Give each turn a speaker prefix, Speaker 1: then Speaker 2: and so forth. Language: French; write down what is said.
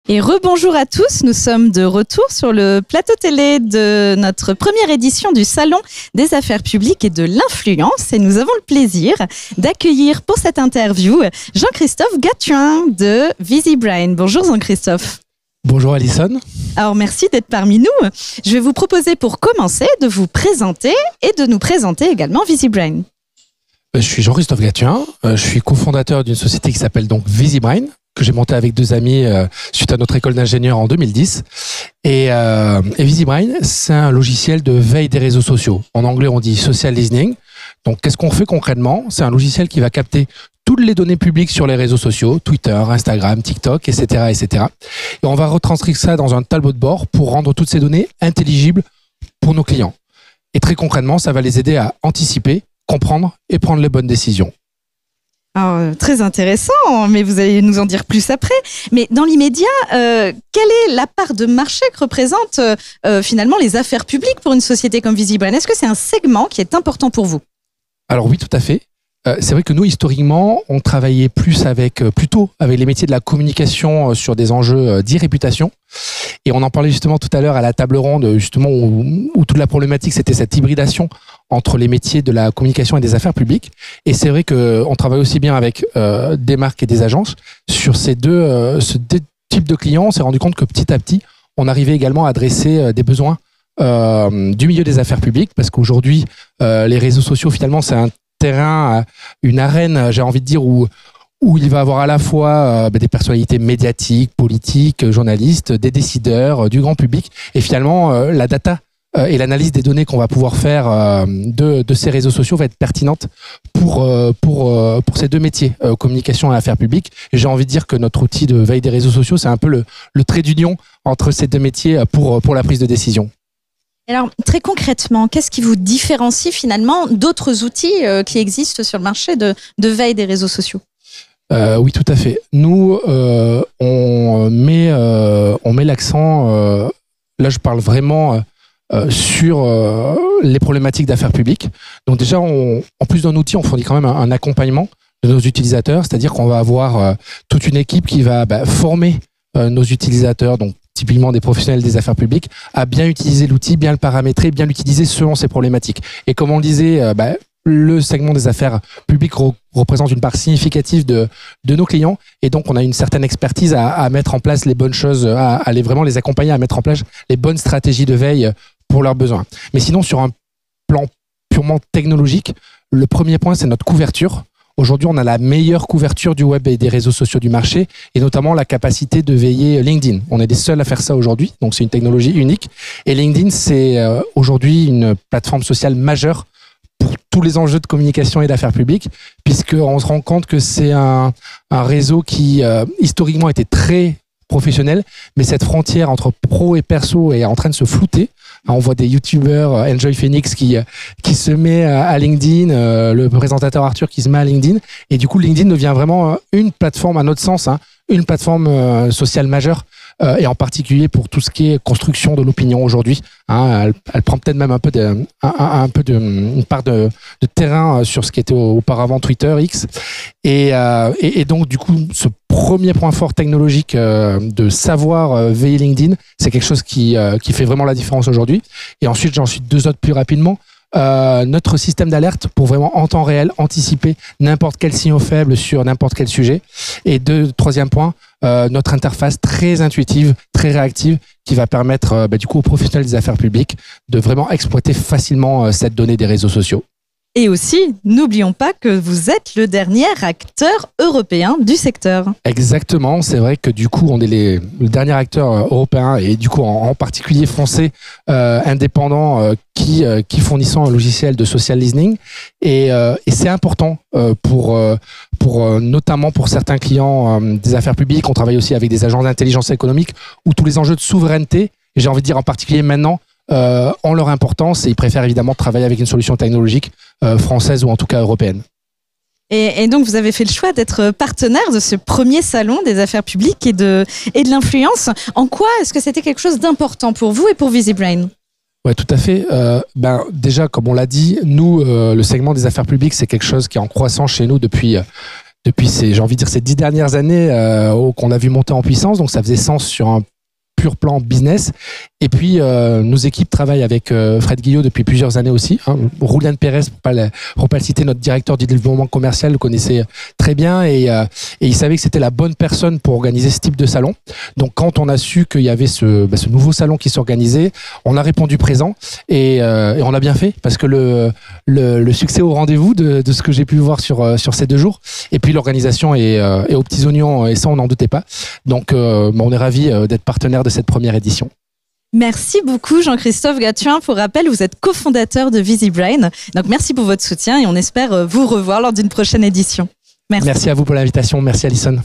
Speaker 1: Et rebonjour à tous, nous sommes de retour sur le plateau télé de notre première édition du Salon des affaires publiques et de l'influence et nous avons le plaisir d'accueillir pour cette interview Jean-Christophe Gathuin de VisiBrain. Bonjour Jean-Christophe.
Speaker 2: Bonjour Alison.
Speaker 1: Alors merci d'être parmi nous. Je vais vous proposer pour commencer de vous présenter et de nous présenter également VisiBrain.
Speaker 2: Je suis Jean-Christophe Gathuin, je suis cofondateur d'une société qui s'appelle donc VisiBrain, que j'ai montée avec deux amis suite à notre école d'ingénieur en 2010. Et VisiBrain, c'est un logiciel de veille des réseaux sociaux. En anglais, on dit social listening. Donc, qu'est-ce qu'on fait concrètement? C'est un logiciel qui va capter toutes les données publiques sur les réseaux sociaux, Twitter, Instagram, TikTok, etc., etc. Et on va retranscrire ça dans un tableau de bord pour rendre toutes ces données intelligibles pour nos clients. Et très concrètement, ça va les aider à anticiper, comprendre et prendre les bonnes décisions.
Speaker 1: Alors, très intéressant, mais vous allez nous en dire plus après. Mais dans l'immédiat, quelle est la part de marché que représentent finalement les affaires publiques pour une société comme VisiBrain? Est-ce que c'est un segment qui est important pour vous?
Speaker 2: Alors oui, tout à fait. C'est vrai que nous, historiquement, on travaillait plutôt avec les métiers de la communication sur des enjeux d'e-réputation. Et on en parlait justement tout à l'heure à la table ronde, justement, où toute la problématique, c'était cette hybridation entre les métiers de la communication et des affaires publiques. Et c'est vrai qu'on travaille aussi bien avec des marques et des agences. Sur ces deux types de clients, on s'est rendu compte que petit à petit, on arrivait également à adresser des besoins du milieu des affaires publiques, parce qu'aujourd'hui, les réseaux sociaux, finalement, c'est un terrain, une arène, j'ai envie de dire, où il va avoir à la fois des personnalités médiatiques, politiques, journalistes, des décideurs, du grand public, et finalement la data et l'analyse des données qu'on va pouvoir faire de ces réseaux sociaux va être pertinente pour ces deux métiers, communication et affaires publiques. Et j'ai envie de dire que notre outil de veille des réseaux sociaux, c'est un peu le trait d'union entre ces deux métiers pour la prise de décision.
Speaker 1: Alors, très concrètement, qu'est-ce qui vous différencie finalement d'autres outils qui existent sur le marché de veille des réseaux sociaux?
Speaker 2: Oui, tout à fait. Nous, on met l'accent, là je parle vraiment sur les problématiques d'affaires publiques. Donc déjà, en plus d'un outil, on fournit quand même un accompagnement de nos utilisateurs, c'est-à-dire qu'on va avoir toute une équipe qui va former nos utilisateurs, donc typiquement des professionnels des affaires publiques, à bien utiliser l'outil, bien le paramétrer, bien l'utiliser selon ses problématiques. Et comme on le disait, le segment des affaires publiques représente une part significative de nos clients, et donc on a une certaine expertise à mettre en place les bonnes choses, à vraiment les accompagner à mettre en place les bonnes stratégies de veille pour leurs besoins. Mais sinon, sur un plan purement technologique, le premier point, c'est notre couverture. Aujourd'hui, on a la meilleure couverture du web et des réseaux sociaux du marché, et notamment la capacité de veiller LinkedIn. On est les seuls à faire ça aujourd'hui, donc c'est une technologie unique. Et LinkedIn, c'est aujourd'hui une plateforme sociale majeure pour tous les enjeux de communication et d'affaires publiques, puisqu'on se rend compte que c'est un réseau qui, historiquement, était très professionnel, mais cette frontière entre pro et perso est en train de se flouter. On voit des youtubeurs, Enjoy Phoenix qui se met à LinkedIn, le présentateur Arthur qui se met à LinkedIn, et du coup LinkedIn devient vraiment une plateforme, à notre sens, une plateforme sociale majeure, et en particulier pour tout ce qui est construction de l'opinion aujourd'hui. Elle prend peut-être même une part de terrain sur ce qui était auparavant Twitter, X, et donc du coup ce premier point fort technologique de savoir veiller LinkedIn, c'est quelque chose qui fait vraiment la différence aujourd'hui. Et ensuite, j'en cite deux autres plus rapidement. Notre système d'alerte pour vraiment en temps réel anticiper n'importe quel signal faible sur n'importe quel sujet. Et troisième point, notre interface très intuitive, très réactive, qui va permettre du coup aux professionnels des affaires publiques de vraiment exploiter facilement cette donnée des réseaux sociaux.
Speaker 1: Et aussi, n'oublions pas que vous êtes le dernier acteur européen du secteur.
Speaker 2: Exactement, c'est vrai que du coup, on est le dernier acteur européen, et du coup en particulier français, indépendant, qui fournissant un logiciel de social listening. Et c'est important notamment pour certains clients des affaires publiques. On travaille aussi avec des agences d'intelligence économique où tous les enjeux de souveraineté, j'ai envie de dire en particulier maintenant, ont leur importance, et ils préfèrent évidemment travailler avec une solution technologique française ou en tout cas européenne.
Speaker 1: Et donc vous avez fait le choix d'être partenaire de ce premier salon des affaires publiques et de l'influence. En quoi est-ce que c'était quelque chose d'important pour vous et pour VisiBrain?
Speaker 2: Ouais, tout à fait. Déjà, comme on l'a dit, nous, le segment des affaires publiques, c'est quelque chose qui est en croissance chez nous depuis depuis j'ai envie de dire ces 10 dernières années qu'on a vu monter en puissance. Donc ça faisait sens sur un pur plan business. Et puis, nos équipes travaillent avec Fred Guillot depuis plusieurs années aussi. Hein. Roulian Pérez, pour pas le citer, notre directeur du développement commercial, le connaissait très bien et il savait que c'était la bonne personne pour organiser ce type de salon. Donc, quand on a su qu'il y avait ce nouveau salon qui s'organisait, on a répondu présent et on a bien fait parce que le succès au rendez-vous de ce que j'ai pu voir sur ces 2 jours. Et puis, l'organisation est aux petits oignons et ça, on n'en doutait pas. Donc, on est ravis d'être partenaire de cette première édition.
Speaker 1: Merci beaucoup Jean-Christophe Gathuin. Pour rappel, vous êtes cofondateur de VisiBrain. Donc merci pour votre soutien et on espère vous revoir lors d'une prochaine édition. Merci.
Speaker 2: Merci à vous pour l'invitation. Merci Alison.